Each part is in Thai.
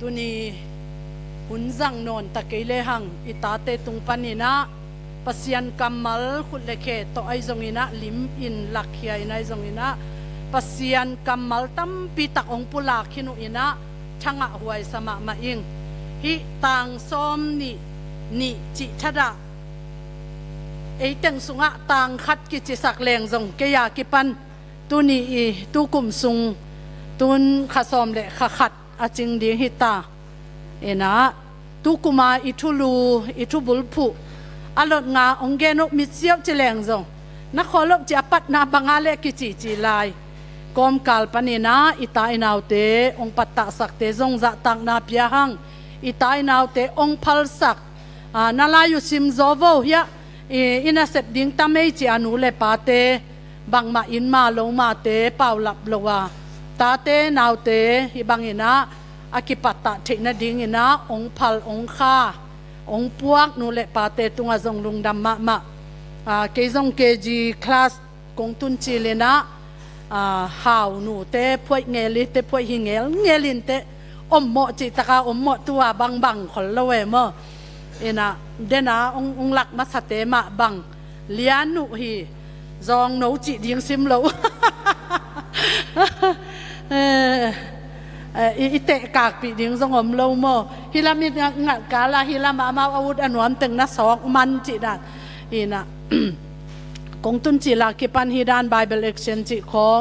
ตุนีหุ่นจังนนตะเกเลหังอิตาเตตุงปันินะปัสยันกัมมัลขุดเลเคโตไอจงอินะลิมอินลักเฮียอินะไอจงอินะปัสยันกัมมัลตัมปีตักองปุลาคินุอินะช่างหวยสมามาอิงฮิตังซอมนี่จิชดาไอเต็งสุงะตังขัดกิจิสักแรงจงเกียกิปันตุนีตุกุมซุงตุนขสอมเลขัดอาจิงดีฮิตาเอนะตุกุมาอิทุลูอิทุบุลพุอลดงาองเกนกมิเซียวเจแรงจงนักขอลบจะปัดนาบังอาเลกิจิจีลายกอมกาลปนีนาอิตาอินาวเตองปัตตะสักเตจงจะตังนาเปียหังอิตาอินาวเตองพัลสักนาลายุซิมโซโวเฮียอินาเซปดิงตาเมจิอานูเลปาเตบังมาอินมาลงมาเตเป่าหลับลวาตาเตนาวเตฮิบังอินะอากิปัตตะเทนดิงอินะองพัลองคาองพวกนูเลปาเตตุงอาจงลุงดำมะเกจงเกจีคลาสกงตุนจีเลนะหาวนูเตพวยเงลิเตพวยหิเงลินเตอมโมจิตะกาอมโมตัวบังขอละเวมเอนะเดนะองหลักมัสเตมะบังเลียนุฮีจองโนจิดิงซิมโลอิเตกากปีดิงสงมโลโมฮิลามิงะกาลาฮิลามามาอาวุธอนุอันตึงนะสองมันจิดาอีนะกงตุนจิลากิปันฮิดานไบเบิลเอ็กเซนจิของ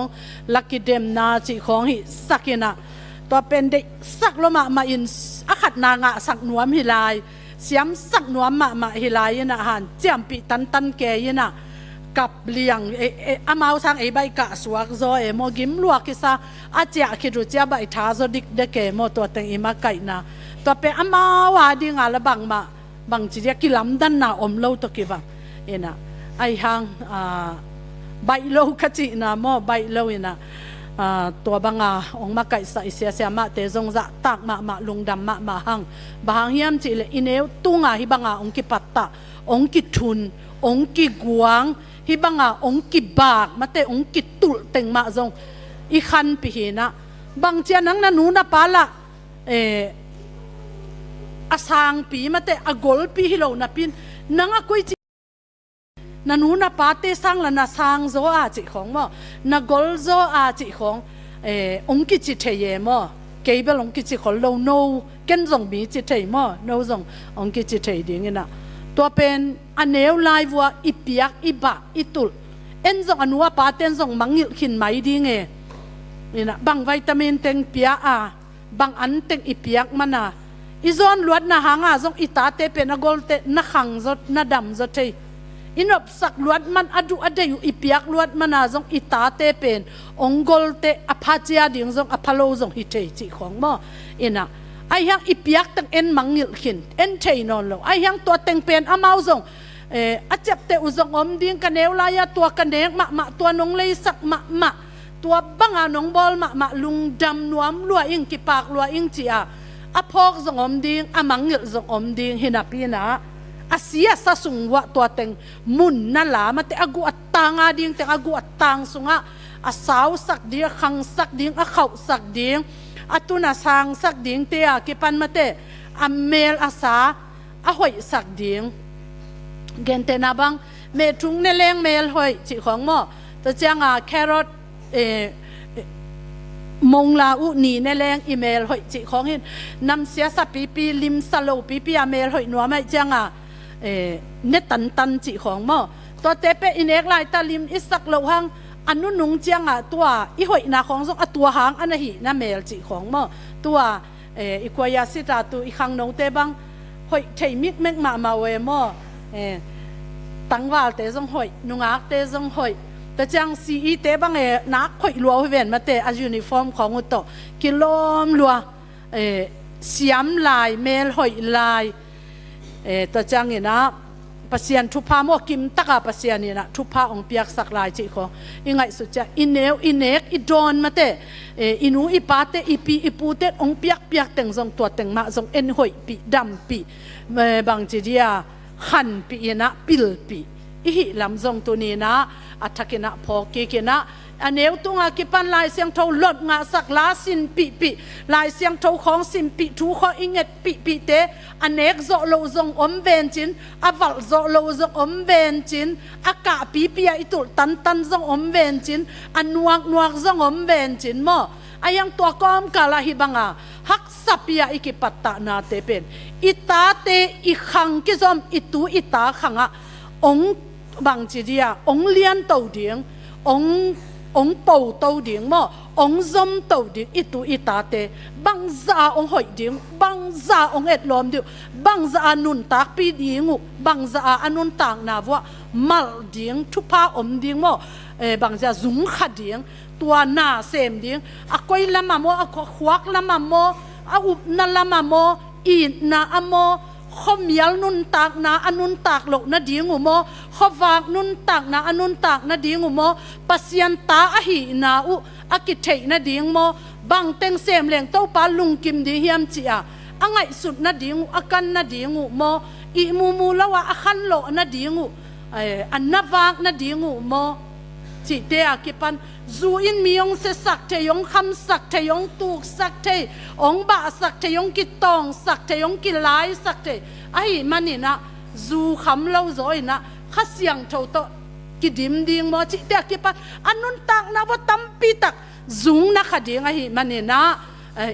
ลักกิเดมนาจิของฮิสักินะตัวเป็นเด็กสักลมาอินอขัดนางะสักนวมฮิลายเสียมสักนวมมาฮิลายนะหันเจียมปีตันเกยนะกับเลียงอามาทางใบกะสวกโซโมกิมลวกกิซาอาเจียคิดูเจียใบท้าโซดิกเดเกโมตัวเต็งอิมาไก่นะตัวเป็นอามาวาดิงาละบังจีเรียกิลำดันนาอมโลตกิบังเอ็นะไอหังใบโลขจินะโมใบโลเอ็นะตัวบังองมาไก่ใส่เสียมาเตจงจะตักมาลุงดำมาหังบางเฮียมจีเลอินเอวตุงฮิบังองกิปัตตะองกิทุนองกิกวางฮิบังองกิบากมาเตองกิตุลเต็งมาจงอีขันปีหินะบางเจ้านังนันูนะปาละอาสางปีมาเตอากอลปีฮิโลนะปินนังอกุยจินันูนะปาเตสังละนะสางโซอาจิของมอนะกอลโซอาจิขององกิจิเทเยมอเกย์เบลองกิจิของโลโนเกันจงบีจิเทยมอโนจงองกิจิเทยดิ่งนะตัวเป็นอันเนวไลวัวอิเปียกอิบะอิตุลเอ็นจงอนัวปาเตนจงมังยิขินไหมดีเงนี่นะบางวิตามินเต็งเปียบางอันเต็งอิเปียกมันนะอีจอนลวดนะหางจงอิตาเตเป็นอโกลเตนะขังจดนะดำจดเทอินอบสักลวดมันอดุอเดอยู่อิเปียกลวดมันนะจงอิตาเตเป็นองโกลเตอพาเจียดิ่งจงอพาโลจงฮิเทจิของมออินะไอ้ยังอิปยักตั้งเอ็นมังยิลขินเอ็นเทนอนลงไอ้ยังตัวเต็งเป็นอามาจงอาจับเตอุจงอมดิ้งกันเนวลายตัวกันเนกมาตัวนงเลยสักมาตัวบังนงบอลมาลุงดำนวมลัวอิงกิปากลัวอิงจีอาพอกจงอมดิ้งอามังยิลจงอมดิ้งหินับยีนะอาเสียสะสุงวะตัวเต็งมุนนั่นละมาเตอกูอัตตางาดิ้งเตอกูอัตตางสุงะอาสาวสักดิ้งขังสักดิ้งอาเขาสักดิ้งอตุนาสางสักดิ่งเตียกิปันมาเตอเมลอาสาอหอยสักดิ่งเกนเตนาบังเมทุงเนเลงเมลหอยจิของหม้อตัวเจ้างแครอทมงลาอุนีเนเลงอีเมลหอยจิของเห็นนำเสียสับปีลิมสโลปีอเมลหอยหนัวไม่เจ้างเนตันจิของหม้อตัวเตเปอินเอกไลตาลิมอิสักโลหังอันนู้นนุ่งเจียงตัวอีหอยนาของสงตัวหางอันนั้นหีน่าเมลจิของมอตัวอีกวยาสิตาตัวอีขังนงเตบังหอยเทมิกเมกมาเวมอตั้งว่าเตจงหอยนุ่งอักเตจงหอยแต่จังซีอีเตบังนักหอยลัวเวนมาเตอยูนิฟอร์มของอุตโตกิโลมลัวเสียมลายเมลหอยลายแต่จังนะปัสยานทุพามอกิมตะกาปัสยานี่นะทุพาองเปียกสักลายจิของยังไงสุดจะอินเนวอินเนกอิดอนมาเตอินูอิปาเตอิปีอิปูเตองเปียกเต็งจงตัวเต็งมาจงเอ็นหอยปีดำปีบางจีเดียขันปีนะปิลปี อิหิลำทรงตัวนี้นะอัฐกินะพอกีกินะอันเอวตัวกิปันลายเสียงเท่าลดงาสักลาสินปีลายเสียงเท่าของสินปีทูข้ออิงเอ็ดปีเตอันเอกโซโลซงอมเวนจินอวัลโซโลซงอมเวนจินอากาปีอิตุตันซงอมเวนจินอันนวกซงอมเวนจินโมอายังตัวกอมกาลาฮิบังอาฮักสัพยาอิกิปัตตานาเตเป็นอิตาเตอิขังกิซอมอิตูอิตาขังอะองบังจีเดียองเลียนเต่าเดียงองเป่าเต่าเดียงโมองซอมเต่าเดียงอิตูอิตาเตบังซาองหอยเดียงบังซาองเอ็ดลอมเดียวบังซาอนุนตากปีดีงูบังซาอนุนตากนาว่ามัลเดียงทุพาอมเดียงโมบังซาจุงขัดเดียงตัวหน้าเสมเดียงอะก้อยละมาโมอะขวักละมาโมอะอุบนั่นละมาโมอีนาอะโมข้อมียลนุนตากนาอนุนตากหลกนาดีงูโมข้อวากนุนตากนาอนุนตากนาดีงูโมปัสยันตาอหินาอุอากิเทนาดีงโมบังเต็งเสมเหลงเต้าปาลุงกิมดีเฮียมจีอาอังไงสุดนาดีงูอากันนาดีงูโมอีมูละว่าอาคันโลนาดีงูอันนาวากนาดีงูโมจีเตอากิปันจูอินมีองเสสักเทยองคำสักเทยองตูกสักเทองบะสักเทยองกิตองสักเทยองกิลายสักเทไอ้มันนี่นะจูคำเล่าจอยนะข้าเสียงเท่าโตกิดิมดิ่งมอจิเตอากิปันอันนุนตักนะว่าตั้มปีตักจุงนะขดิ่งไอ้มันนี่นะ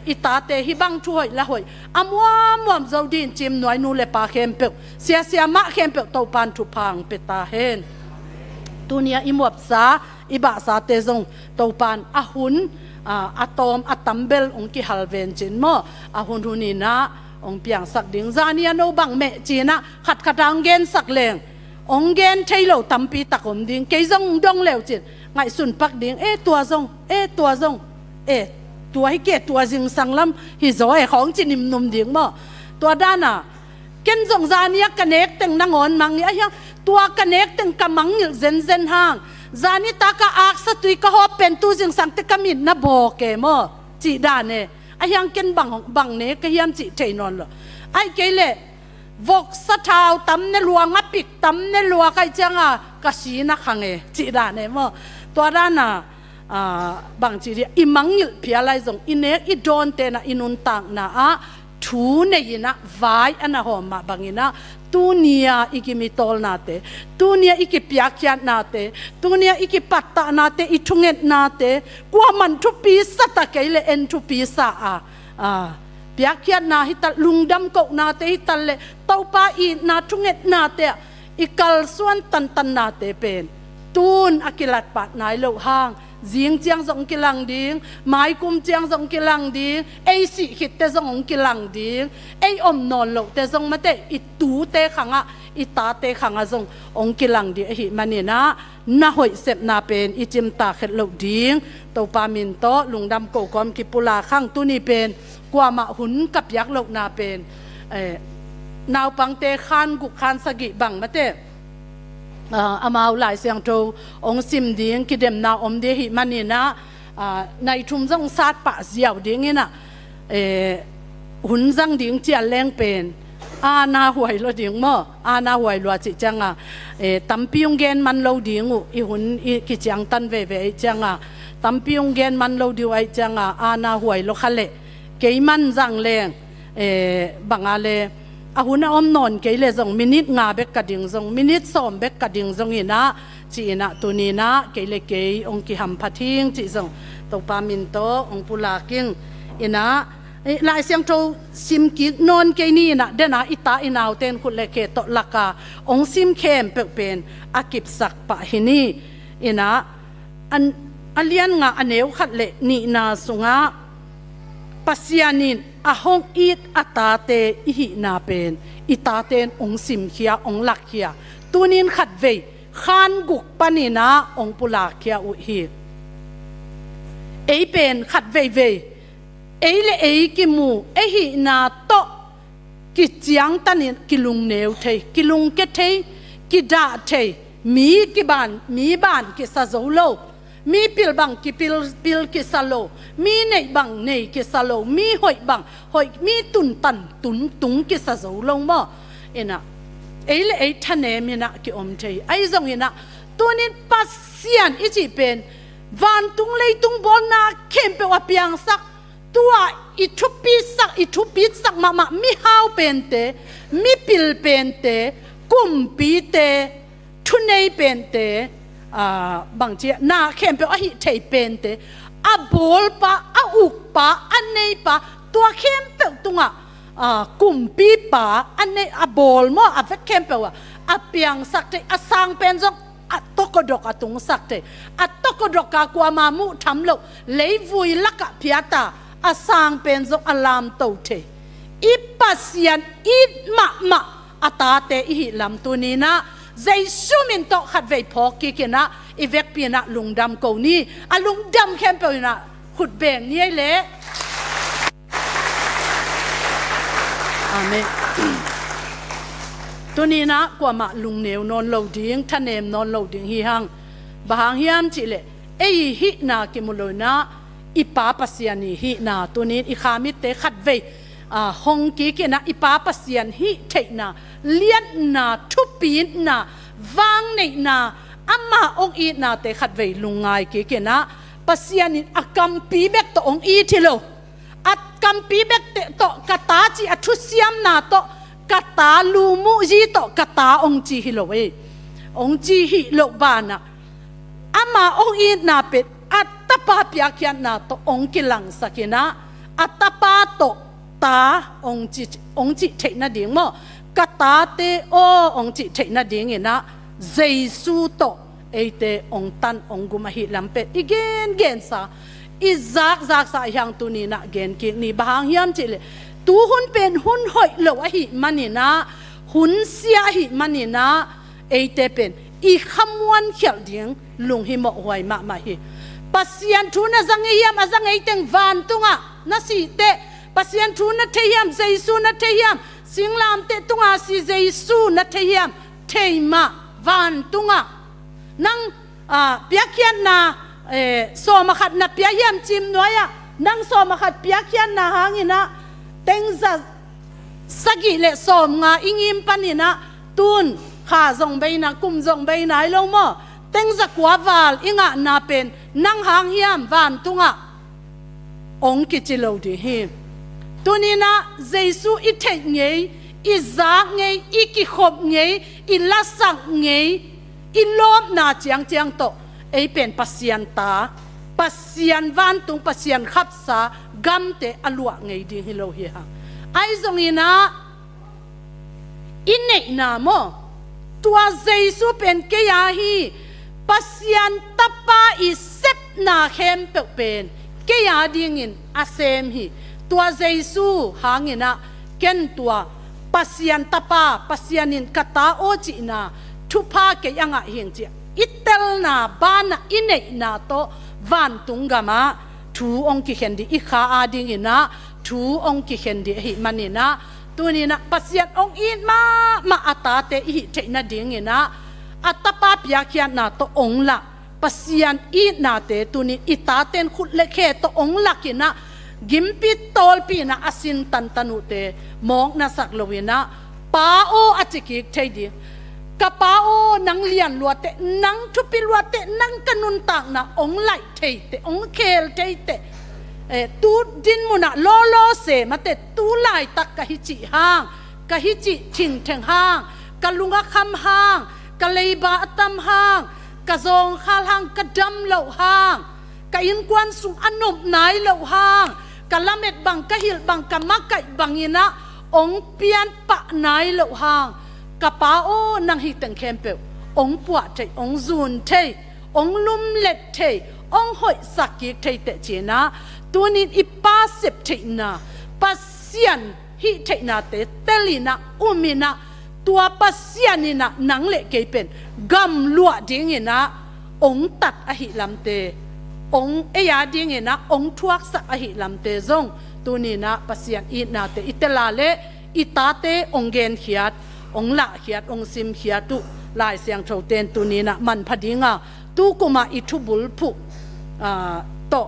อิตาเตฮิบังช่วยละหอยอมัวมัวเจ้าดินจิมหน่วยนูเลปาเข้มเปกเสียมะเข้มเปกเต้าปานทุพังเปตาเฮนตัวเนี้ยอิมวบซาอิบะซาเตซงตัวปานอาหุนอะตอมอะตัมเบลองกิฮัลเวนจินโมอาหุนหุนีนะองเปียงสักดิงซานียโนบังเมจีนะขัดขัดเกนสักเลงองเกนเทโลตัมปีตะกอมดิงเกยซงดงเลวจินไงสุนปักดิงตัวซงตัวซงตัวให้เกตตัวจิงสังลำฮิโซของจินิมนุมดิงโมตัวด้านน่ะเกนซงซานียกันเอกเต็งนางอนมังนี่ยังตัวกันเอกเต็งกำมังนี่เซนห่างจานิตากาอักษตุยก็ฮอเป็นตูจิงสังเตกมินนะบอกเกมอจีดานเนไอยังเกนบังเนก็ยามจีเทนอนละไอเกเลวกสะทาวตำเนลัวงับปิกตำเนลัวใครจังอ่ะกษีนักขังเอจีดานเนมอตัวด้านน่ะบางจีเรียอิมังยิลพิอะไรส่งอินเนกอิโดนเตนะอินุนตังนะอะทูเนยินะวายอันน่ะหอมมาบางยินะตูเนียอิกิมิตอลนาเตตูเนียอิกิปยาคยันนาเตตูเนียอิกิปัตตานาเตอิทุงเงตนาเตกว่ามันทุปีสัตตะเกเลเอ็นทุปีสาปยาคยันนาฮิตลุงดำกกนาเตฮิตเลเต้าปาอีนาทุงเงตนาเตอิกัลส่วนตันนาเตเป็นตูนอกิลัดปัดนายโลห้างจิงเจียงสงกิลังดิงไม้กุมเจียงสงกิลังดิงไอสิขิดเตสงกิลังดิงไออมนอนโลเตสงมาเตอิตูเตขังอ่ะอิตาเตขังอ่ะสงองกิลังดิไอหิมันนี่นะน่าหอยเสพนาเป็นอิจิมตาเข็ดโลดิงตัวปามินโตลุงดำโกกอมกิปุลาข้างตุนี่เป็นกว่ามาหุนกับยักษ์โลนาเป็นนาวปังเตคานกุคานสกิบังมาเตอามาหลายเสียงโตองซิมดิ้งกิเดมนาอมเดหิมันนี่นะในทุ่มจังซาดปะเสียวดิ้งนี่นะหุ่นจังดิ้งเจียแรงเป็นนาหวยเราดิ้งมั้งนาหวยรัวจิจังตั้มพิงเกนมันเราดิ้งอีหุ่นอีกิจังตันเวจังตั้มพิงเกนมันเราดิ้งไอจังนาหวยเราขะเลเกยมันจังแรงบังอะไรอาหุนอมนอนเกยเลซงมินิทงาเบกกระดิ่งซงมินิทสอมเบกกระดิ่งซงอีนะจีนะตัวนี้นะเกยเลเกยองกิหัมพัทิงจีซงตัวปามินโตองปุลากิงอีนะลายเสียงโตซิมกินอนเกยนี่นะเดนะอิตาอินาวเตนคุเลเกตตลักาองซิมเข้มเปกเป็นอากิบสักปะหินีอีนะอันเลียนงาอันเนวขัดเลนี่นาสุงาปัสยานินอาหงอีดอัตาเตอิหินาเป็นอิตาเตนองสิมเขียองลักเขียตัวนินขัดเวขานกุกปานินาองปุลาเขียอุหิเป็นขัดเวเลกิมูหินาโตกิจียงตันินกิลุงเนวเทกิลุงเกเทกิดาเทมีกิบานกิซาโซโลมีปิลบังกิปิลกิซาโลมีเนยบังเนยกิซาโลมีหอยบังหอยมีตุนตันตุนกิซาโซโลมอเอ็นะ le ei thane mina ki om thei ai zong ina tunin pasian ichi pen van tung lei tung bol na khem pe wa piang sak tua i thu pi sak ma mi hau pen te mi pil pen te kum pi te thu nei pen te bang chia na khem pe a hi thei pen te a bol pa a uk pa an nei pa tua khem pe tunga kum pi pa an nei a bol mo a ve khem pe wa a piang sak te a sang pen jok tokodok atung sakte tokodok ka kwa ma mu tham lo lei vui laka phiata asang pen jok alam to the I pasian I ma atate I lam tunina zai sumin to khat vei phok ki kena I vek pina lungdam ko ni alungdam khem pe na khut beng ni le amen tunina kwa ma lungneu non lo ding thanem non lo ding hi hang bahang hiam chi le ei hi na ki mulona ipa pasiani hi na tunin I khamit te khat ve hong ki ke na ipa pasian hi theina lian na thupin na wang nei na amma ong I na te khat ve lungai ki ke na pasianin akam pi bek to ong I thilo at kam pi bek te to kata chi athu siam na to kata lu mu ji to kata ong chi hi lo we ong chi hi lo ba na ama ong I na pet atapa pya kyan na to ong kilang sakina atapa to ta ong chi thei na ding mo kata te o ong chi thei na ding ina jesu to eite ong tan ong guma hi lampet igen gen sa izak sa yang tu ni na gen ki ni bahang hiam chi le tu hun pen hun hoi lo a hi manina hun sia hi manina eite pen I khamwan khel ding lung hi mo hoi ma hi pasian thu na zangi yam azangai teng van tunga na si te pasian thu na theyam jesu na theyam singlam te tunga si jesu na theyam theima van tunga nang piakyan na so makhat na piayam chim noya nang so makhat piakyan na hangina tengza sagi le som nga ingim panina tun kha zong beina kum zong beina lo mo tengza kwa wal inga na pen nang hang hiam van tunga ong ki chilo di hi tunina jesu I thei ngei I za ngei I ki khop ngei I lasang ngei I lom na chiang to ei pen pasian ta pasian van tung pasian khap sa gam te alua ngei di hi lo hi ha ai zong ina inei na mo tua jesu pen ke ya hi pasian tapa I sep na khem pe pen ke ya ding in asem hi tua jesu hangina ken tua pasian tapa pasianin kata o chi na thupa ke anga hing chi itel na bana inei na to van tungama thu ong ki hendi I kha ading ina thu ong ki hendi hi manina tunina pasian ong in ma atate hi theina ding ina atapa pya kyan na to ong la pasian I na te tuni itaten khut lekhe to ong lakina gimpi tol pi na asin tantanu te mong na saklowina pao achikik theidi kapao nang lian luate nang thupi luate nang kanun tak na ong lai theite ong khel theite tu din muna lo se mate tu lai tak ka hichi hang ka hichi thing theng hang kalunga kham hang ka leiba atam hang ka zong khal hang ka dam lo hang ka in kwan sung anop nai lo hang ka lamet bang ka hil bang ka makai bangina ong pian pa nai lo hang ka pa o nang hi teng kempe ong puat thei ong zun thei ong lum let thei ong hoi sakik thei te chena tunin ipa sep thei na pasian hi thei na te telina umina tua pasianina nang le ke pen gam lua ding ina ong tat a hi lamte ong eya ding ina ong thuak sak a hi lamte zong tunina pasian I na te itela le itate ong gen khiat ong la khiat ong sim khiatu lai siang tho ten tunina man phadinga tu kuma I thubul phu to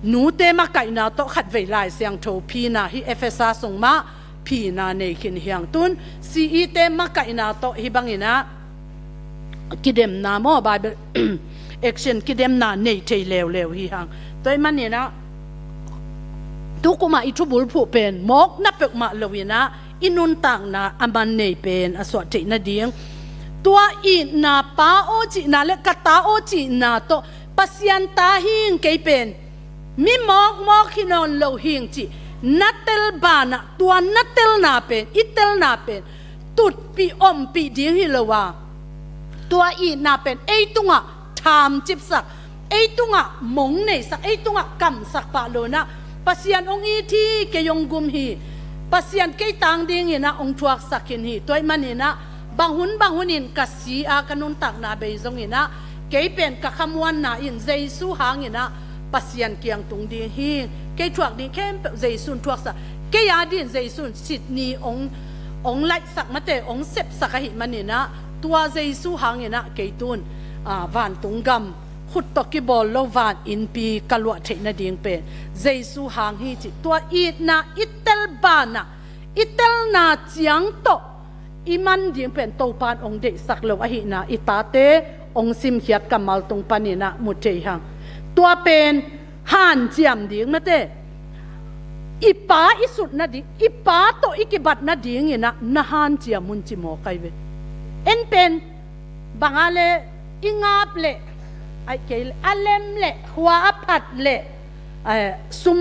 nu te ma kai na to khat ve lai siang tho phi na hi efesa song ma พีนาในขินเฮียงตุนซีอีเตมักไกนาโตฮิบังอินะกิเดมนาโมไบเบิลเอ็กชันกิเดมนาในเทเลวเลวฮิฮังตัวมันเนี่ยนะทุกมาอิทุบุลผู้เป็นมกนับเป็กมาเลวินะอินุนต่างนาอามันในเป็นอสวตินาเดียงตัวอีนาปาโอจินาเลกตาโอจินาโตปัสยันตาหิงเกเป็นมิมอกฮินอนโลหิงจินัตเตลบานะตัวนัตเตลนาเป็นอิเตลนาเป็นตุดปีอมปีเดียงฮิเลวาตัวอีนาเป็นไอตุงะทามจิบสักไอตุงะมงในสักไอตุงะกำสักปะโลนะปัสยันองอีที่เกยงกุมฮีปัสยันเกยตังเดียงฮินะองทวกสักหินฮีตัวมันฮินะบางหุนินกัสซีอากันุนตักนาเบยซงฮินะเกยเป็นกะคำวันนาอินเจซูหางฮินะปัสยันเกียงตุงดีฮีเกยทวกดีเข้มเจซุนทวกสักเกยาดินเจซุนสิดนีองไลสักมาเตองเสพสักหิมันฮินะตัวเจซูหางฮินะเกยตุนวันตุงกำขุดตกิบอลโลวานอินปีกลัวเทนดิงเป็นเจซูหางฮีจิตัวอีนาอิเตลบานะอิเตลนาเจียงโตอิมันดิงเป็นโตปานองเดสักโลอหินาอิตาเตองซิมเขียดกัมมัลตุงปานินะมุเจหังตัวเป็นห่านเจียมดิงมาเตอีป้าอิสุดนาดิอีป้าโตอิกิบัดนาดิงนะนาห่านเจียมุนจิโมไกเวเอ็นเป็นบางอะไรอิงาบเละไอเกลอเลมเละหัวผัดเละซุม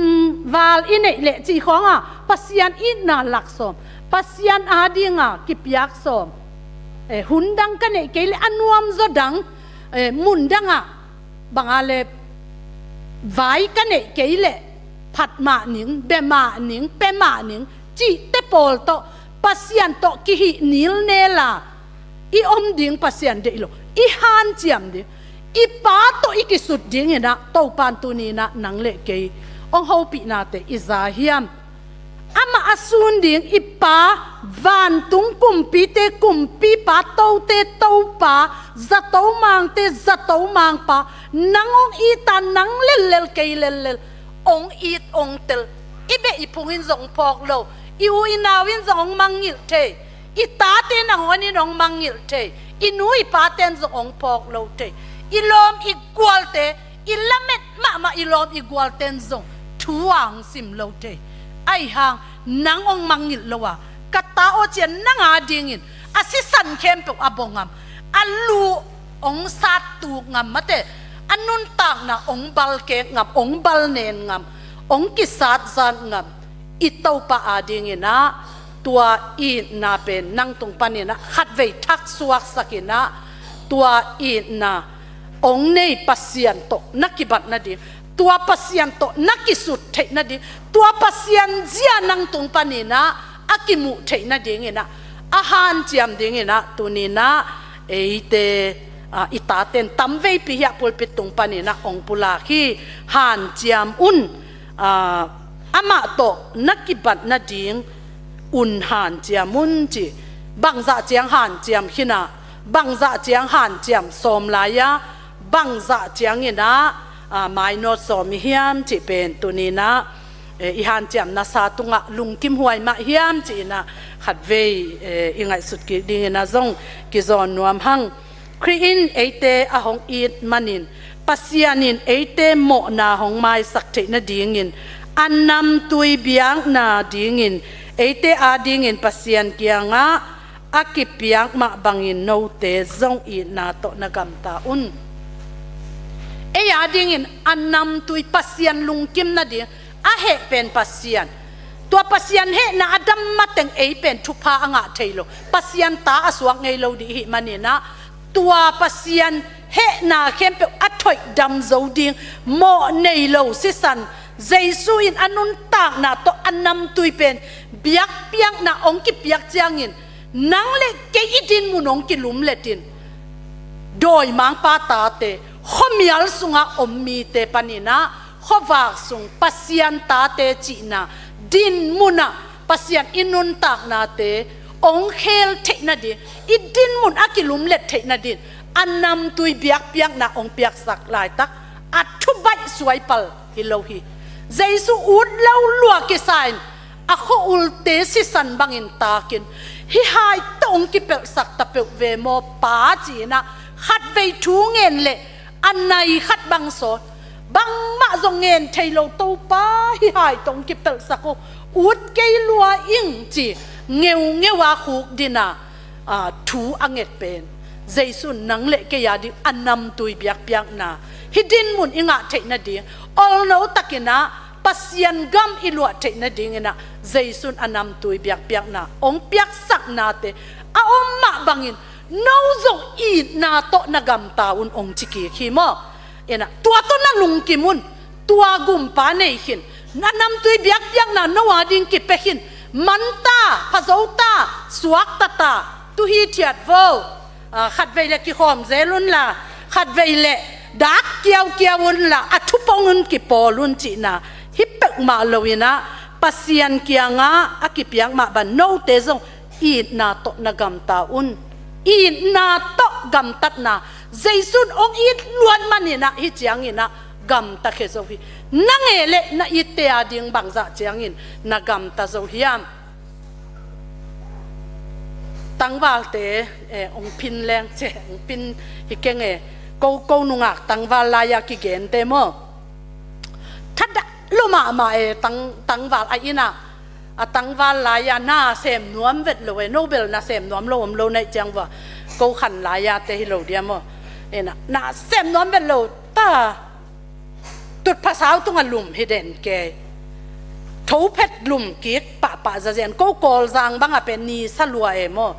วาลอินเละจีของปัสยันอินนาลักสมปัสยันอาดิงกิปยักสมหุ่นดังกันเกลอันวมจดังมุนดังบางอะไรไว้กันเกลผัดมาหนิงเบมาหนิงเปมาหนิงจีเตปอลโตปัสยันโตกิหินิลเนลาอีอมดิงปัสยันเดอิโลอีฮันเจียมดิอีป้าโตอีกิสุดดิงนะโตปานตุนีนะนังเละเกยองเฮาปีนาเตอิซาฮิมอามาอสุนดิงอีป้าวันตุงกุมปีเตกุมปีป้าโตเตโตป้าจะโตมังเตจะโตมังป้านังองอีตานังเลเลเกยเลเลองอีตองเตลอีเบอีพุงหินจงพอกโลอีอูอีนาวินจงมังงิลเทอีตาเตนังวันนี้น้องมังงิลเทอีนุยป้าเตนจงพอกโลเทอีลอมอีกวลเตอีละเม็ดมาอีลอมอีกวลเตนจงทวงสิมโลเตไอหางนังองมังงิลโลวะกัตตาโอเจนนังอาดิงินอาศิสันเข้มเปกอบงามอัลลูองสัตตูงามมาเตอันนุนต่างนะองบัลเกงามองบัลเนนงามองกิสัตจานงามอิตาวปะอาดิงินะตัวอีนาเป็นนั่งตรงปานินะขัดเวทักสวกสักินะตัวอีนาองในปัสยันโตนักกิบัตนาดีตัวปัสยันโตนักกิสุดเทนาดีตัวปัสยันเจียนังตรงปานินะอากิมุเทนาดีเงินะอาหารเจียมดีเงินะตัวนี้นะเอเตอิตาเตนตั้มเวปิยาปุลปิตรงปานินะองปุลาคีหานเจียมอุนอามาโตนักกิบัตนาดีอุนหานเจียมุนจีบังจะเจียงหานเจียมขินะบังจะเจียงหานเจียมสมลายะบังจะเจียงเงินะไม่นอสอมิเฮียมจีเป็นตัวนี้นะอีฮันเจียมนาซาตุงะลุงกิมหวยมาเฮียมจีนะขัดเวอีไงสุดกิดีนะจงกิจอนนวมหังครีอินเอเตอหงอีดมันินปัสยานินเอเตโมนาหงไม้สักเทนะดีงินอันนำตุยเบียงนาดีงินเอเตอาดีงินปัสยันเกียงอากิเปียงมาบังอินโนเตจงอีนาโตนกำตาอุนเอียดิงินอันนำตุยปัสยันลุงกิมนาดีอาเหเป็นปัสยันตัวปัสยันเหนาอดัมมาเต็งเอเป็นทุพาอ่างเทโลปัสยันตาอสวงไงโลดีหิมันเนี่ยนะตัวปัสยันเหนาเข้มเป็นอัฐอยดำโจดิงโมเนโลสิสันเจสุอินอนุนตากนาโตอันนำตุยเป็นเบียกเปียงนาองกิเปียกเจียงินนังเล็กเกยดินมุนองกิลุมเลตินโดยมังปาตาเตขมีอัลสุงะอมมีเตปานินะขวากสุงปัสยันตาเตจีนาดินมุนะปัสยันอินุนตากนาเตองเคลเทนาดิอิดินมุนอากิลุมเลตเทนาดินอันนำตุยเบียกเปียงนาองเปียกสักลายตักอัดทุบใบสวยปัลฮิโลฮีเจสุอุดเล่าลัวกิสาย ako ulte si san bangin takin hi hai tong ki pel sak ta pe ve mo pa chi na khat ve thu ngen le an nai khat bang so bang ma zong ngen thailo to pa hi hai tong ki pel sak ko ut ke lua ing chi ngewa khuk dina thu anget pen jaisun nang le ke ya di anam tui biak biak na hidin mun inga theina di all no takina pasian gam ilua theina dingena jaisun anam tui biak biak na ong piak sak na te a om ma bangin no zo I na to na gam taun ong chiki khi mo ena tua to na lung kimun tua gum pa nei hin nanam tui biak biak na no ading ki pe hin manta phazouta suak tata tu hi thiat vo khat ve le ki khom zelun la khat ve le dak kiaw kiawun la athu pongun ki polun chi na hipek ma lowina pasian kianga akipiang ma ban no te zong I na to na gam ta un I na to gam tat na jaisun ong I luan manina hi chiangina gam ta khe zo hi nangele na ite ading bangza chiangin na gam ta zo hiam tangwal te ong pin leng che ong pin hi kenge ko nungak tangwal la ya ki gen te mo thada loma ma tangwal ai ina tangwal la ya na sem nuam vet lo nobel na sem nuam lo nei chang wa ko khan la ya te hi lo dia mo ena na sem nuam vet lo ta tut phasau tung alum hiden ke thou phet lum ki pa za zen ko kol jang banga pen ni salua e mo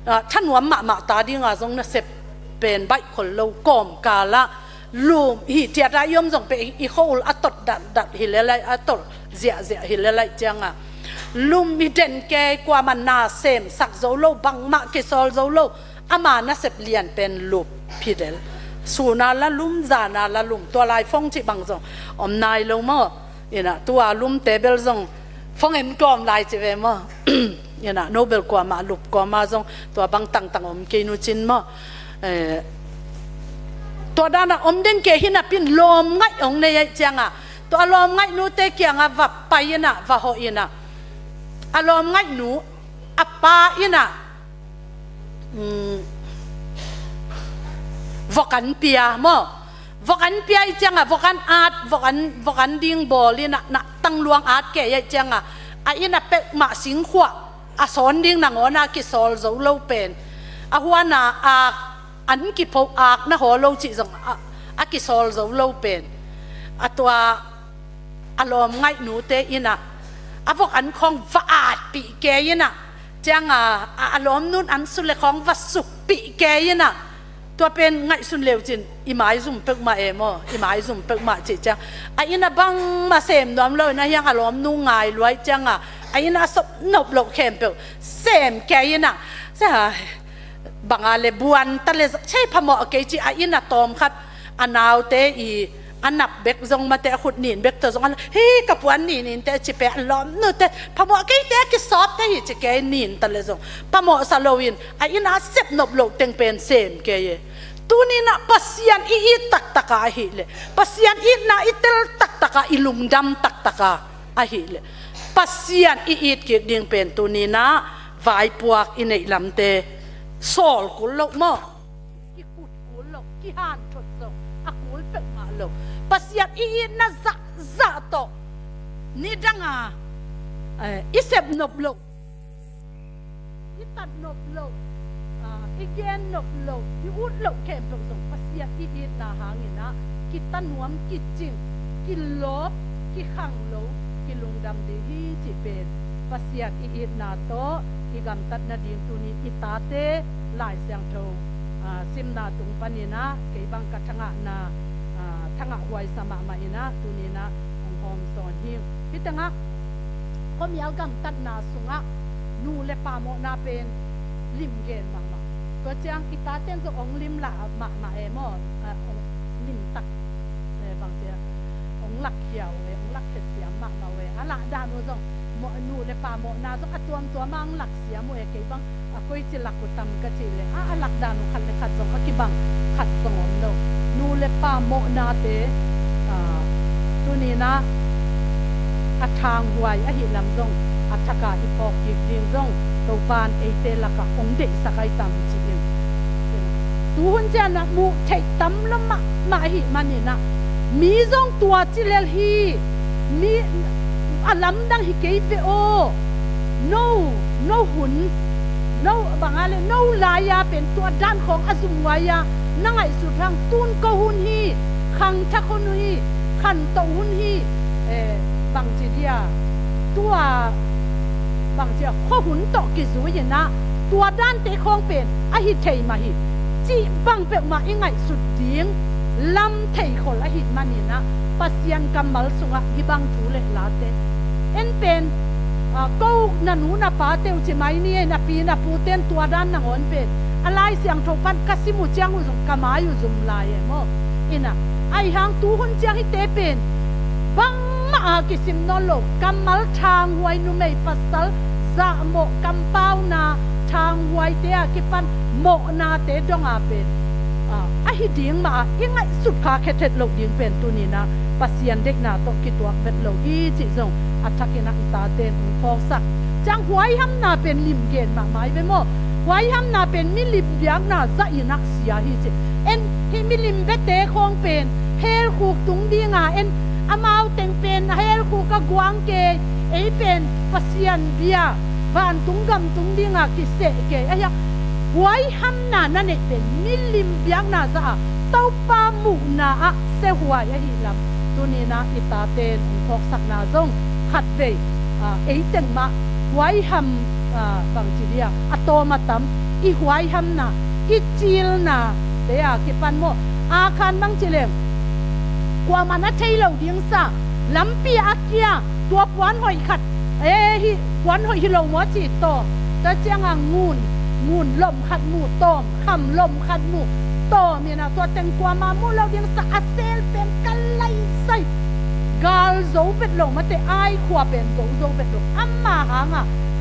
than nuam ma ta dinga jong na sep pen bai khol lo kom kala lum hi tia ra yom jong pe I khol atot dat hi le lai atot zia hi le lai changa lum mi den ke kwa man na sem sak zo lo bang ma ke sol zo lo ama na sep lian pen lup pidel suna la lum za na la lum to lai phong chi bang jong om nai lo mo ina tua lum table jong phong em kom lai chi ve mo ina nobel kwa ma lup kwa ma jong to bang tang om ke nu chin moตัวด้านอมเด่นเกหินะพินลมง่ายองในจังอ่ะตัวลมง่ายนูเตเกียงอ่ะวับไปนะวับหอยนะอารมณ์ง่ายนูอัปปาอินะวกันเปียมอวกันเปียจังอ่ะวกันอาร์ตวกันดิ้งบอลีนะตั้งลวงอาร์ตเกยจังอ่ะไอ้นะเป็กมาสิงขวอาสอนดิ้งนางอนาคิโซลโซโลเป็นอาหัวนาอาอันกิพอากนะหัวโลจิจงอากิโซลโซโลเป็นตัวอารมณ์ง่ายหนูเตอินะอาพวกอันของฟาดปีเกยนะจังอารมณ์นู้นอันสุดเลยของวัสุปีเกยนะตัวเป็นง่ายสุดเร็วจินอิหมายซุ่มเปิกมาเอมอิหมายซุ่มเปิกมาจิจังไอ้นะบังมาเสมน้ำเลยนะยังอารมณ์นุ่งง่ายรวยจังไอ้นะสบนบโลกเข้มเปิกเสมเกยนะใช่บางอะไรบวนตะเลใช่พมอเกจิอาอินะตอมครับอันนาวเตอีอันนับเบกจงมาเตะขุดหนินเบกเตอจงอันเฮ้กับวันหนินเตะจิเปะล้อมนู่นเตะพมอเกเตะกิสอบเตะหิจิเกหนินตะเลจงพมอซาโลวินอาอินะเสพนบโลกเต็งเป็นเซมเกยตัวนี้นะปัสยันอีตักตะกาหิเลปัสยันอีนะอีเตลตักตะกาอิลุมดำตักตะกาอหิเลปัสยันอีเกิดดิ่งเป็นตัวนี้นะวายปวกอินในลำเตสอลกุลลกมอกิกุดกุลลกกิฮันทดสงอากุลเป็กมาลกปัสยันอีน่าจะโตนี่ดังอิเซบนบลกอิตัดนบลกอีเกนนบลกอีอุดลกเข้มเป็กสงปัสยันอีน่าหางินะกิตันหวมกิจิงกิลบกิขังโลกิลุงดำดีฮีจิเป็นปัสยันอีน่าโตอีกำตัดนาดิงตุนิอิตาเตหลายเสียงโทซิมนาตุงปานินะเกี่ยบังกัทงะนาทงะหวยสมามาอินะตุนินะองหอมสอนหิวพิตังะก็มีเอากำตัดนาสุงะนูเลปาโมนาเป็นลิมเกนมาก็จังอิตาเตนก็องลิมละมาเอมอลิมตักบางเสียองหลักเขียวองหลักเขียเสียมาเวอะละดานุจงโมนูเลปาโมนาจงอัตัวมังหลักเสียโมเอเกบังคุยจิลักกุตำกะจิเลหลักดานุขัดเลขัดจงกิบังขัดสงมโนนูเลปาโมนาเตตัวนี้นะทางหวยหิลำจง อัฐกาอีพอกกิดิงจงตัวปานเอเตละกะองเดสักไอตำจีนตูหุ่นเจนะมูเทตำละมาหิมันนี่นะมีจงตัวจิเลลฮีมีอลัมดังฮิเกยเปโอno หุ่น no บางอะไร no ลายาเป็นตัวด้านของอสุมวายานั่งไอสุดทางตูนก็หุ่นฮีขังทักคนฮีขันโตหุ่นฮีบางจีเดียตัวบางเจ้าข้อหุ่นตอกกิจวิญญาตัวด้านเตะคองเป็นอหิเทยมาหิจีบังเปกมายังไงสุดเดียงลำเทยคนอหิตมานี่นะปัสยันกำมัลสุงะฮิบังทูเลลาเตเอ็นเป็นก็นันหูนับป้าเตวจิไม่เนี่ยนับปีนับปูเต้นตัวด้านนังอ่อนเป็นอะไรเสียงทกันกัสิมุจังหุสกามาอยู่จุมลายโมอินะไอหางตูหุ่นจังฮิเตเป็นบังมากิสิมนอโลกำมัลทางหวยนุไม่ปัสสัลจะโมกำเป้านาทางหวยเตะกิปันโมนาเตดงอาเป็นไอหิดิ้งมายังไงสุดขาแค่เท็ดโลกดิ้งเป็นตัวนี้นะปัสยันเด็กนาตกิตัวเป็นโลกอีจิจงอัฐกินักตาเตนฟอกสักจังหวยห้ำนาเป็นลิมเกนมาไม้ไปโมหวยห้ำนาเป็นมิลิมยางนาจะอินักเสียฮิจิเอ็นฮิมิลิมเบเตคงเป็นเฮลคูกตุงดีงาเอ็นอามาเต็งเป็นเฮลคูกกวางเกเอเป็นปัสยันเบียบ้านตุงกำตุงดีงากิเสเกไอ้ยะหวยห้ำนานั่นเองเป็นมิลิมยางนาจะเต้าปามุนาเสหวยฮิลำตัวนี้นะอิตาเตนฟอกสักนาจงขัดเวเอตังมาหวยหำบางทีเดียอัตโตมาตำอีหวยหำนะอีจิลนะเดียกิปันโมอาคารบางทีเลงกว่ามันใช้เหล่าเดียงซาลำปีอาเกียตัวปวนหอยขัดฮิปวนหอยฮิโลมัวจีโตแต่เจ้างงูนลมขัดหมูตอมคำลมขัดหมูโตมีนะตัวแต่งกว่ามามูเหล่าเดียงซาอาเซลเป็นกันไลไซกาลโซเป็ดลงมาแต่ไอขวาเป็นโซเป็ดลงอัมมาหาง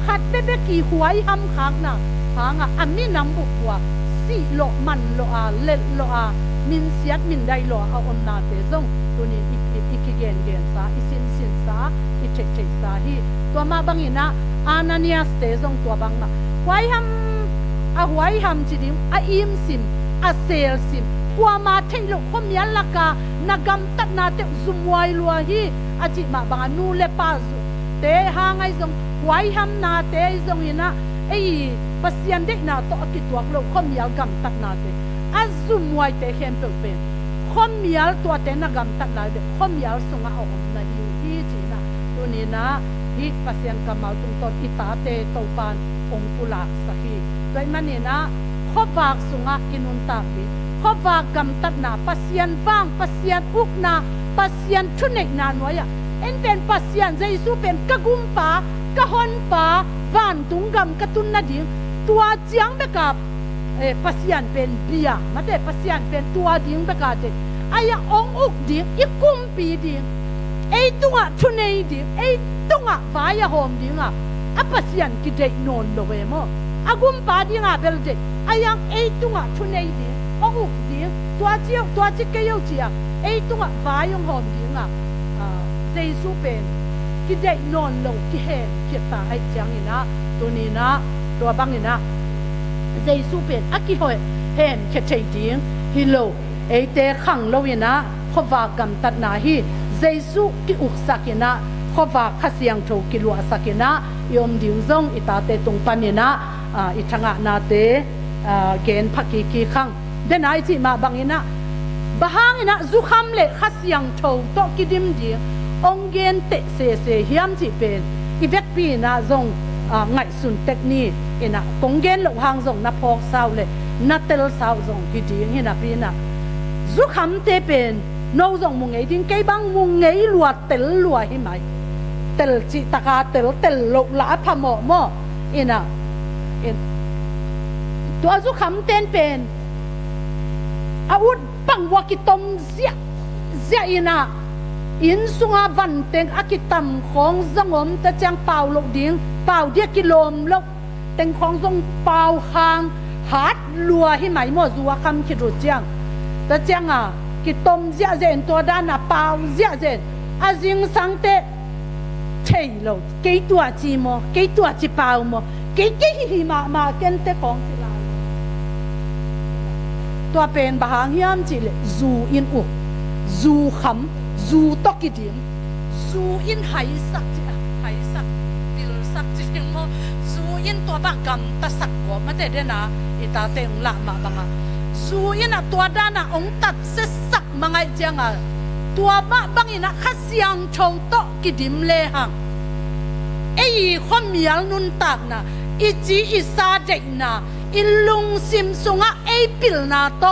ขัดเบ๊กี่หวยหำขางน่ะหางอันนี้นำบุกว่าสี่โลมันโลเล็ดโลมินเสียดมินได้โลเอาอนนาเตซงตัวนี้อีกเกนซาอีสินซาอีเชซาฮีตัวมาบังอินะอานานียสเตซงตัวบังมาหวยหำจีดิมอิมซิมเซลซิมกว่ามาเทโลคมยันลักานากำตัดนาเตซุมไวลัวฮีอาจิมาบังนูเลปาซุเตหางไอซงหวยหำนาเตซงอินะไอปัสยันเด็กนาโตอกิตัวโลคมยัลกำตัดนาเตอาซุมไวเตเข็มเป็นคมยัลตัวเตนากำตัดนาเตคมยัลสงอาอมนาฮิวฮีจีนะตัวนี้นะฮีปัสยันกำมาตุงตอนอิตาเตโตปานองกุลาสฮีโดยมันนี่นะขบากสงอาอินุนตาบีขบากกำตัดนาปัสยันฟังปัสยันอุกนาปัสยันชุนเอกนานไว้เอ็นเป็นปัสยันใจสู้เป็นกะกุมปากะฮอนปาวันตุงกำกะตุนนาดิงตัวเจียงเบกับปัสยันเป็นเบียมาเดปัสยันเป็นตัวดิงเบกาเดอายะองอุกดิงอีกุมปีดิงไอตัวชุนเอดิงไอตัววายะหอมดิงปัสยันกิเดนอนโลเวโมอากุมปาดิงเบลเดอายังไอตัวชุนเอดิงองอุกดิงตัวเจียวตัวจิกเกยวเจียไอตัววายะหอมดิงใจสู้เป็นกิเดนอนโลกิเฮกิตาไอจังนี่นะตัวนี้นะตัวบังนี่นะใจสู้เป็นกิหอยเห็นแค่ใจดิ้งฮิโลไอเตะขังโลวินะขวากำตัดนาฮีใจสู้กิอุกสักินะขวาขัดเสียงโชกิลัวสักินะยมดิ้งซงอิตาเตตุงปันนี่นะอิทังะนาเตเกณฑ์พักกีขังเดนไอจิมาบังนี่นะบางนี่นะจุคำเละขัดเสียงโชโตกิดิมดิ้งองเกนเตเสเฮียมจีเป็นอีเวกปีนะจงไงสุนเทคนิคอินะกงเกนหลงหางจงนับพอกสาวเลยนับเตลสาวจงกิดีงฮินะปีนะจุคำเตเป็นโนจงมุงไงดิ้งเก็บังมุงไงลัวเตลลัวหิไหมเตลจิตากาเตลหลงละพะโมโมอินะตัวจุคำเต้นเป็นอาวุธปังวากิตมเสียอินะอินสุงาวันเต็งอากิตัมของสงมแต่จังเป่าลกดิ้งเป่าเดียกิโลมลกเต็งของทรงเป่าหางหาดลัวให้ไหมหมดจัวคำคิดรู้จังแต่จังกิตมเสียเจนตัวด้านเป่าเสียเจนอาจิงสังเต เทโลเกตัวจีโมเกตัวจีเปาโมเกหิมาเกนเตของสิลาตัวเป็นบางยามจีเลจูอินอุจูขำจูตกิดิมจูอินไหสักจีไหสักติลสักจีโมจูอินตัวบังกำตะสักกว่ามาแต่เดนะอิตาเตงละมาบังจูอินตัวด้านะองตัดเสสักมังไงจังตัวบ้าบังอินะขัดเสียงโชว์โตกิดิมเลหังไอ้ข้อมียลนุนตักนะอิจีอิซาเดนะอิลุงซิมซุงะไอ้ปิลนาโต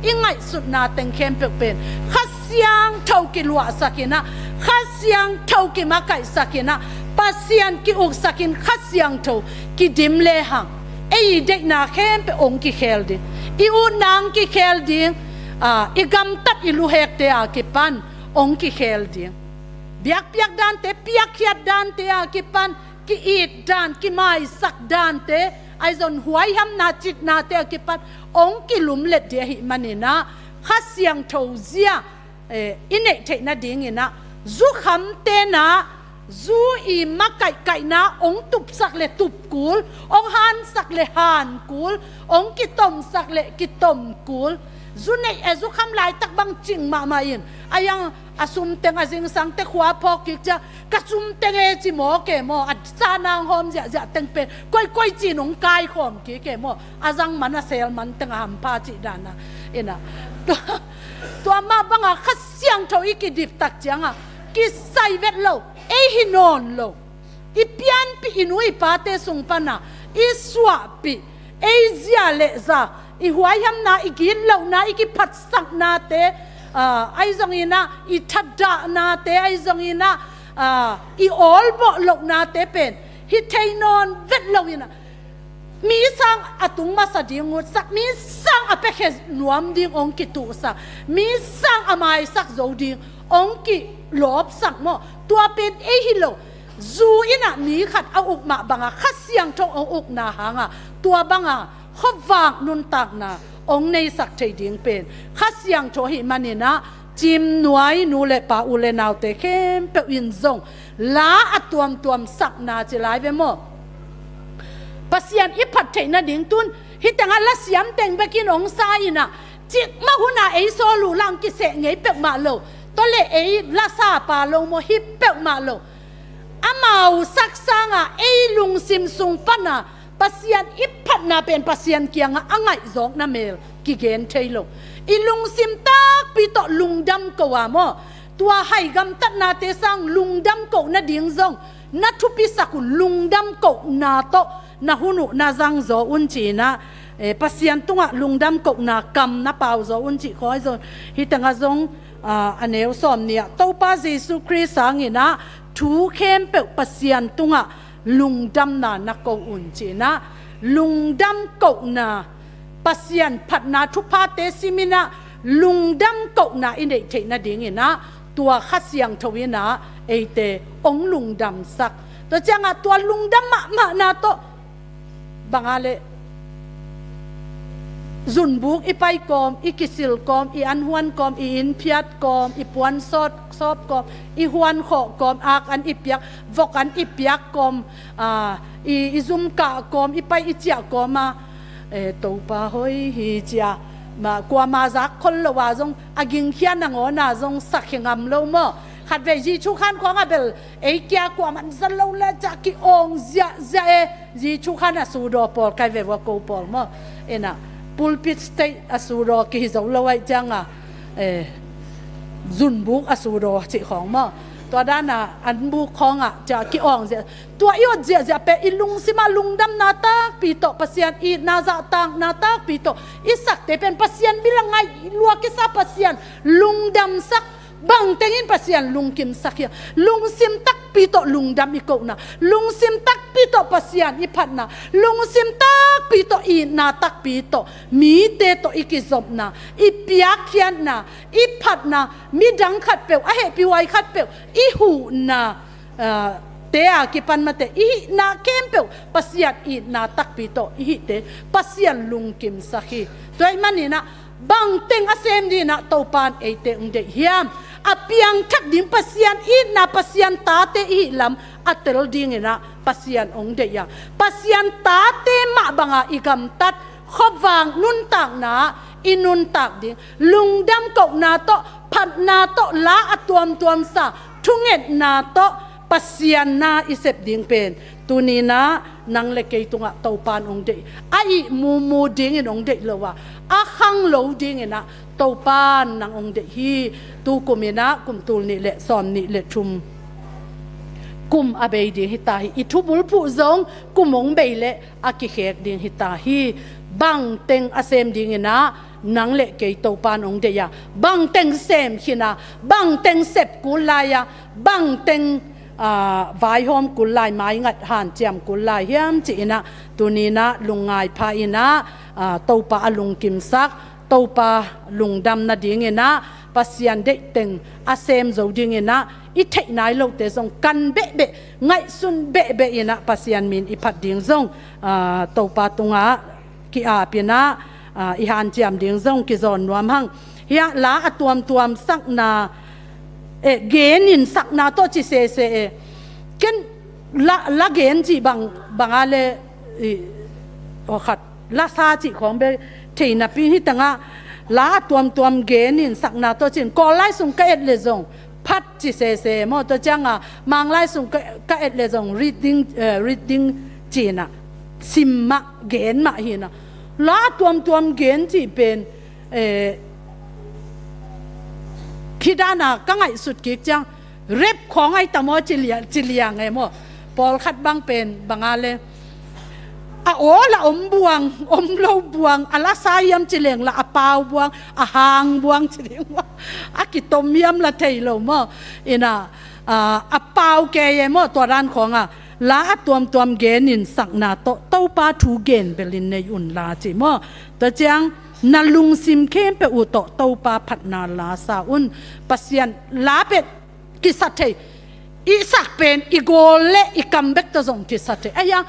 อิงไงสุดนาเต็งเข้มเป็นขัดเสียงโชว์กิลัวสักินะขัดเสียงโชว์กิมาไก่สักินะปัสยันกิอุกสักินขัดเสียงโชว์กิดิมเลหังไอ้เด็กนาเข้มเป็นองค์กิเคลดิอิอุนางกิเคลดิอีกำตัดอิลูเฮกเตอากิปันองค์กิเคลดิเปียกดานเตเปียกขีดดานเตอากิปันกิอีดดานกิไม่สักดานเตไอซอนหวยห้ำนาจิตนาเตอากิปันองค์กิลุมเล็ดเดียหิมันนี่นะข้าเสียงโทเซียอินเนเทนาดิ่งนะจูคำเตนะจูอีมักไก่นะองตุบสักเลตุบกูลองหันสักเลหันกูลองกิตมสักเลกิตมกูลจูเนจูคำลายตักบังจิงมาอินอายังอาซุมเตงอาจิงสังเตขวาพอกิจกระซุมเตงจิโมเกโมอัดจานางหอมจะเตงเป็นก้อยจีนงกายหอมกิเกโมอาจังมันเซลมันเตงหัมพาจิดานะเอ็นะตัวมาบังอาขัดเสียงเท่าอีกิดิบตักจังกิใส่เวทโลเอหินอนโลอีเปียนปีอินุอีปาเตสุงปนาอีสวาปีเอเซียเลซาอีหัวยำนาอีกินเหล่านาอีกิพัดสักนาเตไอซงอินะอีทัดดานาเตไอซงอินะอีออลบ่หลกนาเตเป็นฮิเทนอนเวทโลอินะมีสังอตุงมาสดิงุสักมีสังอเปเคนวมดิงองกิตุสักมีสังอมายสักโจดิงองกิหลบสักโมตัวเป็นเอฮิโลจูอินะมีขัดเอาอุกมาบังอาขัดเสียงทงเอาอุกนาหางตัวบังอาขวางนุนตักนาองในสักใจดิงเป็นขัดเสียงโทหิมันนี่นะจิมหน่วยนูเลปาอุเลนาวเตเข้มเปวินซงลาอตัวมสักนาจิไลเวโมปัสยันอิพัดเทนะดิ่งตุนฮิตังอัลละเสียมเต็งเบกินองซาอินะจิกมาหุนาเอโซลูลังกิเสงไงเปกมาโลตัวเลเอละซาปาโลโมฮิเปกมาโลอามาสักสังเอลุงซิมซุงปนาปัสยันอิพัดนาเป็นปัสยันเกียงอ่ะไงจอกนาเมลกิเกนเทโลอิลุงซิมตักปีโตลุงดำกว่าโมตัวให้กำตัดนาเตสังลุงดำกนาดิ่งซงนัทุปิสักุลุงดำกนาโตนาหุนุนาจังโจอุนจีนะปัสยันตุงะลุงดำกนากำนาเปาโจอุนจีขอให้โจฮิตังอาจงอันเอวสอมเนี่ยตัวป้าเยซูคริสต์สังอินะทูเข้มเปปัสยันตุงะลุงดำนานักอุนจีนะลุงดำกนาปัสยันผัดนาทุพาเตซิมินะลุงดำกนาอินเดเทนะดิ่งอินะตัวขัดเสียงทวีนะเอเตองลุงดำสักตัวจังตัวลุงดำมานาโตบางอะไรจุนบุกอีไปกอมอีกิสิลกอมอีอันฮวนกอมอีอินพิยัดกอมอีปวนซอบกอมอีฮวนขอกอมอากอันอีเปียกวกอันอีเปียกกอมอีซุมกะกอมอีไปอีเจียกอมมาตัวป้าหอยฮีเจียมากว่ามาจากคนละว่าจงอากิงเขียนนางอน่าจงสักงามโลมขัดเวจีชุขันของอาเบลเอเกียกว่ามันจะเล่าละจากกิองเจจีชุขันอสูรอปอลใครเวว่าโกปอลมเอ็น่ะปูลปิดสเตย์อสูรอกิจเอาไว้จังจุนบุกอสูรอจิของมตัวด้านอันบุกของจะกิองเจตัวอีวเจจะเป็นอิลุงสิมาลุงดำนาตากปีโตปัสยันอีนาจะตังนาตากปีโตอิสักเตเป็นปัสยันบิลังไงลัวกิซาปัสยันลุงดำสักบางเต็งปัสยันลุงกิมสักยาลุงซิมตักปีโตลุงดำอีกคนนะลุงซิมตักปีโตปัสยันอีพัดนะลุงซิมตักปีโตอีนาตักปีโตมีเตโตอีกิจบนะอีเปียกยันนะอีพัดนะมีดังขัดเปียวเฮปิไวขัดเปียวอีหูนะเตะกิปันมาเตอีนาเข้มเปียวปัสยันอีนาตักปีโตอีเตปัสยันลุงกิมสักยตัวมันนี่นะบางเต็งอาเซมดีนะตัวปานเอเตงเดียม apiang thak ding pasian I na pasian tate I lam atel ding ina pasian ong de ya pasian tate ma banga igam tat khowang nun tak na inun tak ding lungdam ko na to phat na to la atuam tuam sa thunget na to pasian na isep ding pen tunina nang lekei tunga taupan ong de ai mu ding in ong de lowa a khang lo ding ina taupan nang ong de hi tu kumina kum tul ni le som ni le thum kum abei ding hitahi ithubul phu zong kumong beile aki khek ding hitahi bang teng asem ding ina nang le kei taupan ong de ya bang teng sem hina bang teng sep kulaya bang teng vai hom kulai mai ngat han chiam kulai hiam chi ina tunina lungai pha ina topa alung kim sak topa lungdam na ding ina pasian de teng asem zo ding ina I thei nai lo te zong kan be be ngai sun be be ina pasian min I phat ding zong topa tunga ki a pina I han chiam ding zong ki zon nuam hang hia la atuam sak na genin sak na to chi se ken la gen chi bangale o khat la sa chi khom be theina pi hi tanga la tuam genin sak na to chin ko lai sung ka et le zong phat chi se mo to changa mang lai sung ka et le zong reading china simma gen ma hi na la tuam gen chi pen kidana ka ngai sut ki chang rep khong ai tamo chilia ngai mo pol khat bang pen bangale a o la om lo buang ala sayam chileng la apaw buang a hang buang chileng mo akitom yam la thei lo mo ina apaw ke ye mo to ran khonga la tuam genin sakna to pa thu gen belin nei un la chi mo to chang na lung sim kem pe u to pa phat na la sa un pasian la pet ki sathe I sak pen I gole I comeback to zong ki sathe aya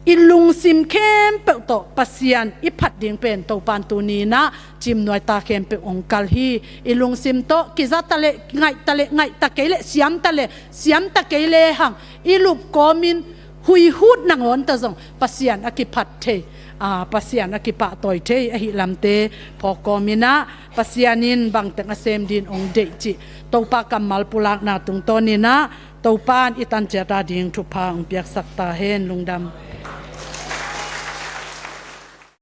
I lung sim kem pe to pasian I phat ding pen to pan tu ni na chim noi ta kem pe ong kal hi I lung sim to ki za tale ngai ta kele siam ta kele hang I lup komin hui hut nangon ta zong pasian aki phat the pasian akipa toy the hi lamte phokomina pasianin bang teng asem din ong de chi topa kamal pulak na tung tonina topan itan chata ding thu phang piak sakta hen lungdam